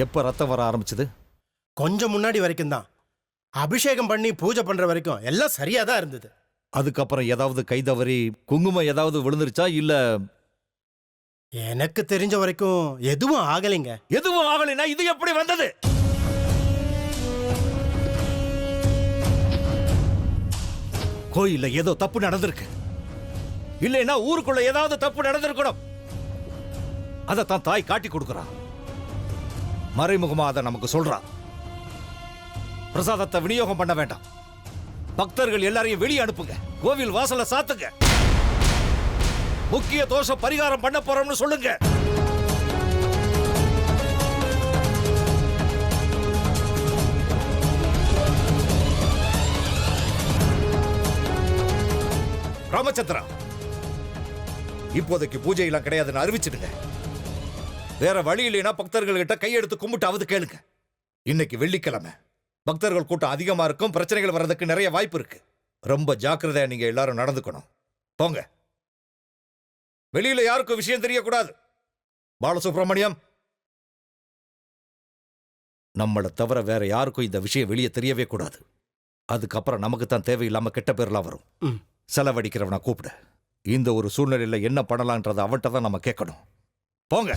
எப்ப ரத்தம் வர ஆரம்பிச்சது? கொஞ்சம் முன்னாடி வரைக்கும் தான். அபிஷேகம் பண்ணி பூஜை பண்ற வரைக்கும் எல்லாம் சரியா தான் இருந்தது. அதுக்கப்புறம் ஏதாவது கை தவறி குங்குமம் ஏதாவது விழுந்துருச்சா இல்ல? எனக்கு தெரிஞ்ச வரைக்கும் எதுவும் ஆகலைங்க. எதுவும் ஆகலைன்னா இது எப்படி வந்தது? கோயில்ல ஏதோ தப்பு நடந்திருக்கு, இல்லைன்னா ஊருக்குள்ள ஏதாவது தப்பு நடந்திருக்கணும். அதைத்தான் தாய் காட்டி கொடுக்கறான். மறைமுகமா அதை நமக்கு சொல்றான். பிரசாதத்தை விநியோகம் பண்ண வேண்டாம், பக்தர்கள் எல்லாரையும் வெளியே அனுப்புங்க, கோவில் வாசல சாத்துங்க, முக்கிய தோஷ பரிகாரம் பண்ண போறோம்னு சொல்லுங்க. ராமச்சந்திரா, இப்போதைக்கு பூஜை எல்லாம் கிடையாதுன்னு அறிவிச்சிடுங்க. வேற வழி இல்லைன்னா பக்தர்கள் கிட்ட கையெடுத்து கும்பிட்டாவது கேளுங்க. இன்னைக்கு வெள்ளிக்கிழமை, பக்தர்கள் கூட்டம் அதிகமா இருக்கும், பிரச்சனைகள் வர்றதுக்கு நிறைய வாய்ப்பு இருக்கு. ரொம்ப ஜாக்கிரதையா நீங்க எல்லாரும் நடந்துக்கணும். போங்க, வெளியில யாருக்கும் விஷயம் தெரியக்கூடாது. பாலசுப்ரமணியம், நம்மளை தவிர வேற யாருக்கும் இந்த விஷயம் வெளியே தெரியவே கூடாது. அதுக்கப்புறம் நமக்கு தான் தேவையில்லாம கெட்ட பேர்லாம் வரும். செலவடிக்கிறவனா கூப்பிட. இந்த ஒரு சூழ்நிலையில என்ன பண்ணலான்றதை அவன்கிட்ட தான் நம்ம கேட்கணும். போங்க.